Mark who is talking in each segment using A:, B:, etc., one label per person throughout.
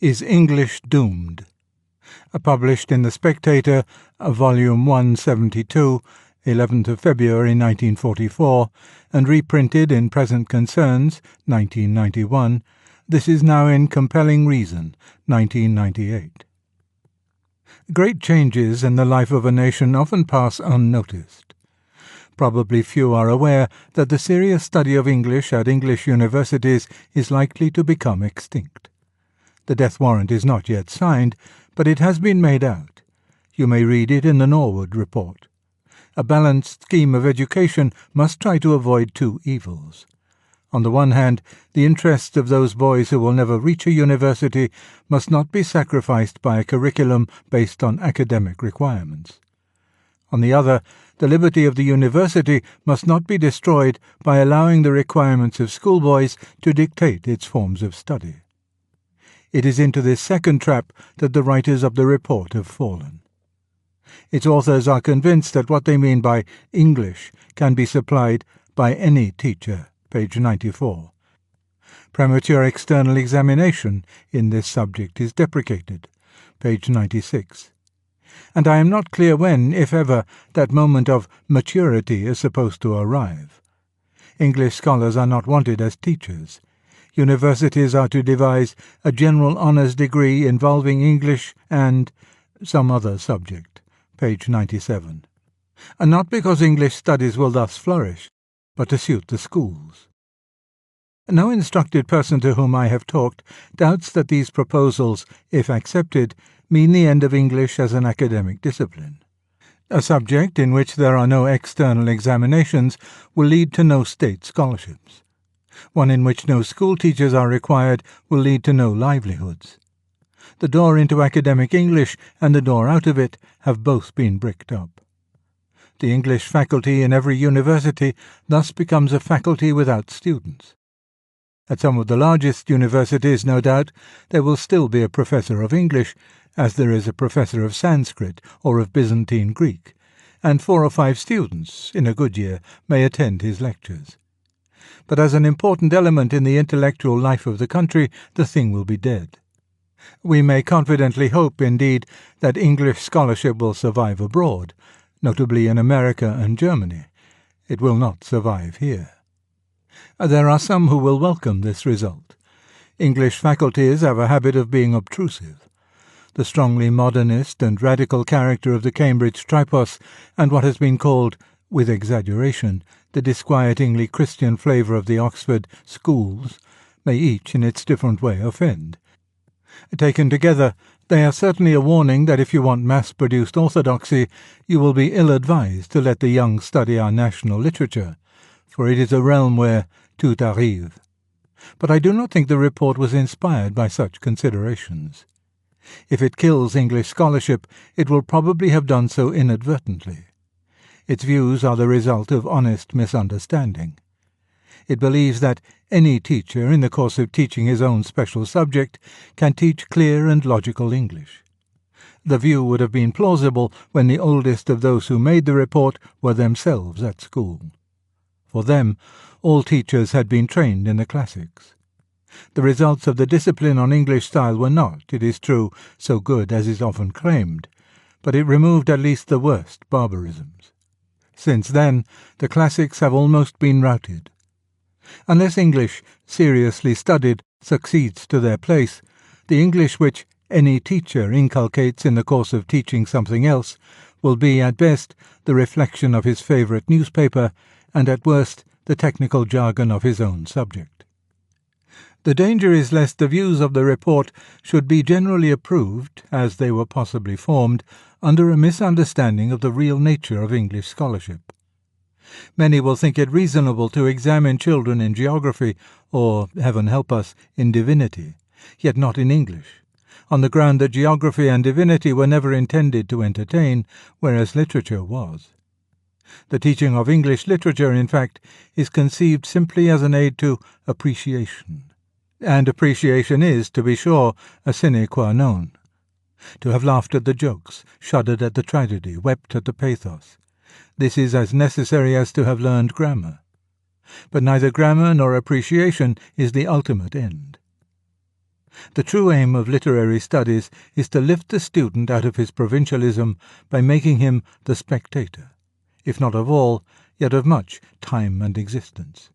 A: Is English Doomed? Published in The Spectator, Volume 172, 11th of February 1944, and reprinted in Present Concerns, 1991. This is now in Compelling Reason, 1998. Great changes in the life of a nation often pass unnoticed. Probably few are aware that the serious study of English at English universities is likely to become extinct. The death warrant is not yet signed, but it has been made out. You may read it in the Norwood Report. A balanced scheme of education must try to avoid two evils. On the one hand, the interests of those boys who will never reach a university must not be sacrificed by a curriculum based on academic requirements. On the other, the liberty of the university must not be destroyed by allowing the requirements of schoolboys to dictate its forms of study. It is into this second trap that the writers of the report have fallen. Its authors are convinced that what they mean by English can be supplied by any teacher, page 94. Premature external examination in this subject is deprecated, page 96. And I am not clear when, if ever, that moment of maturity is supposed to arrive. English scholars are not wanted as teachers. Universities are to devise a general honours degree involving English and some other subject, page 97. And not because English studies will thus flourish, but to suit the schools. No instructed person to whom I have talked doubts that these proposals, if accepted, mean the end of English as an academic discipline. A subject in which there are no external examinations will lead to no state scholarships. One in which no school teachers are required will lead to no livelihoods. The door into academic English and the door out of it have both been bricked up. The English faculty in every university thus becomes a faculty without students. At some of the largest universities, no doubt, there will still be a professor of English, as there is a professor of Sanskrit or of Byzantine Greek, and 4 or 5 students, in a good year, may attend his lectures. But as an important element in the intellectual life of the country, the thing will be dead. We may confidently hope, indeed, that English scholarship will survive abroad, notably in America and Germany. It will not survive here. There are some who will welcome this result. English faculties have a habit of being obtrusive. The strongly modernist and radical character of the Cambridge Tripos and what has been called, with exaggeration, the disquietingly Christian flavour of the Oxford schools may each in its different way offend. Taken together, they are certainly a warning that if you want mass-produced orthodoxy, you will be ill-advised to let the young study our national literature, for it is a realm where tout arrive. But I do not think the report was inspired by such considerations. If it kills English scholarship, it will probably have done so inadvertently. Its views are the result of honest misunderstanding. It believes that any teacher, in the course of teaching his own special subject, can teach clear and logical English. The view would have been plausible when the oldest of those who made the report were themselves at school. For them, all teachers had been trained in the classics. The results of the discipline on English style were not, it is true, so good as is often claimed, but it removed at least the worst barbarisms. Since then, the classics have almost been routed. Unless English, seriously studied, succeeds to their place, the English which any teacher inculcates in the course of teaching something else will be, at best, the reflection of his favourite newspaper, and at worst, the technical jargon of his own subject. The danger is lest the views of the report should be generally approved, as they were possibly formed, under a misunderstanding of the real nature of English scholarship. Many will think it reasonable to examine children in geography, or, heaven help us, in divinity, yet not in English, on the ground that geography and divinity were never intended to entertain, whereas literature was. The teaching of English literature, in fact, is conceived simply as an aid to appreciation. And appreciation is, to be sure, a sine qua non. To have laughed at the jokes, shuddered at the tragedy, wept at the pathos. This is as necessary as to have learned grammar. But neither grammar nor appreciation is the ultimate end. The true aim of literary studies is to lift the student out of his provincialism by making him the spectator, if not of all, yet of much time and existence.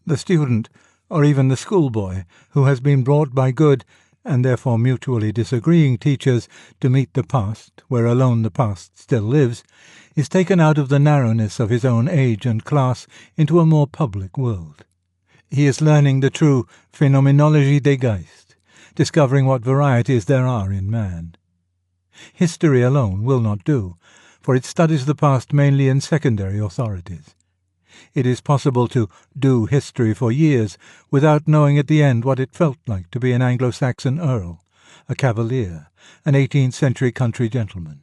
A: The student, or even the schoolboy, who has been brought by good and therefore mutually disagreeing teachers to meet the past, where alone the past still lives, is taken out of the narrowness of his own age and class into a more public world. He is learning the true Phänomenologie des Geist, discovering what varieties there are in man. History alone will not do, for it studies the past mainly in secondary authorities. It is possible to do history for years without knowing at the end what it felt like to be an Anglo-Saxon earl, a cavalier, an 18th-century country gentleman.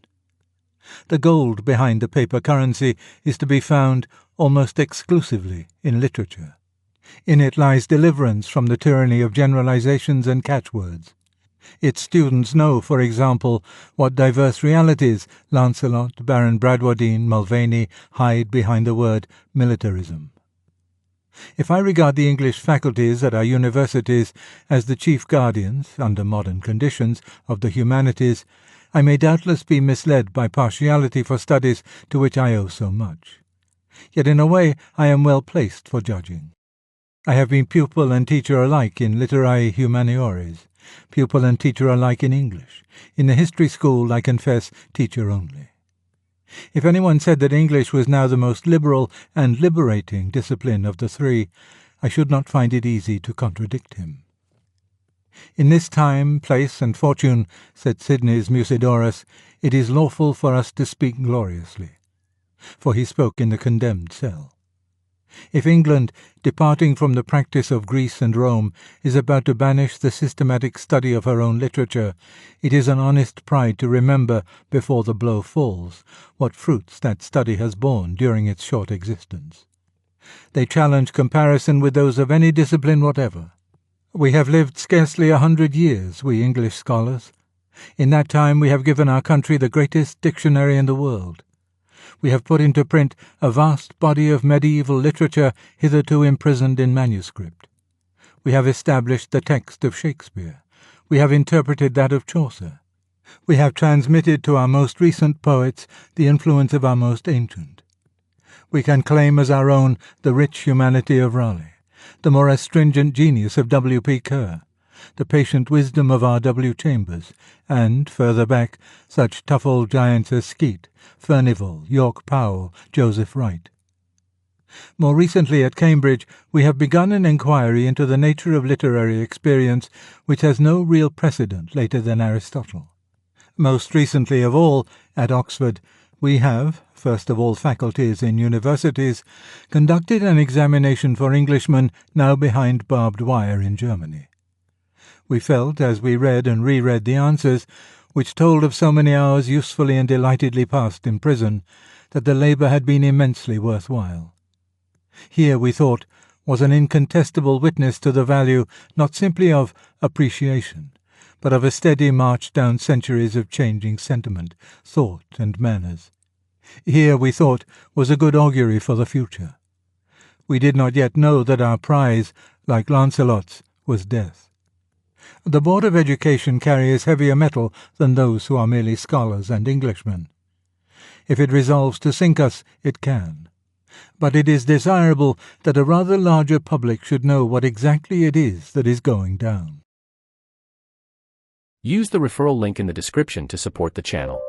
A: The gold behind the paper currency is to be found almost exclusively in literature. In it lies deliverance from the tyranny of generalizations and catchwords. Its students know, for example, what diverse realities Lancelot, Baron Bradwardine, Mulvaney hide behind the word militarism. If I regard the English faculties at our universities as the chief guardians, under modern conditions, of the humanities, I may doubtless be misled by partiality for studies to which I owe so much. Yet in a way I am well placed for judging. I have been pupil and teacher alike in literae humaniores, pupil and teacher alike in English. In the history school, I confess, teacher only. If anyone said that English was now the most liberal and liberating discipline of the three, I should not find it easy to contradict him. In this time, place, and fortune, said Sidney's Musidorus, it is lawful for us to speak gloriously. For he spoke in the condemned cell. If England, departing from the practice of Greece and Rome, is about to banish the systematic study of her own literature, it is an honest pride to remember, before the blow falls, what fruits that study has borne during its short existence. They challenge comparison with those of any discipline whatever. We have lived scarcely 100 years, we English scholars. In that time we have given our country the greatest dictionary in the world. We have put into print a vast body of medieval literature hitherto imprisoned in manuscript. We have established the text of Shakespeare. We have interpreted that of Chaucer. We have transmitted to our most recent poets the influence of our most ancient. We can claim as our own the rich humanity of Raleigh, the more astringent genius of W.P. Kerr, the patient wisdom of R.W. Chambers, and, further back, such tough old giants as Skeat, Furnivall, York Powell, Joseph Wright. More recently at Cambridge we have begun an inquiry into the nature of literary experience which has no real precedent later than Aristotle. Most recently of all, at Oxford, we have, first of all faculties in universities, conducted an examination for Englishmen now behind barbed wire in Germany. We felt, as we read and reread the answers, which told of so many hours usefully and delightedly passed in prison, that the labour had been immensely worthwhile. Here, we thought, was an incontestable witness to the value not simply of appreciation, but of a steady march down centuries of changing sentiment, thought, and manners. Here, we thought, was a good augury for the future. We did not yet know that our prize, like Lancelot's, was death. The Board of Education carries heavier metal than those who are merely scholars and Englishmen. If it resolves to sink us, it can. But it is desirable that a rather larger public should know what exactly it is that is going down.
B: Use the referral link in the description to support the channel.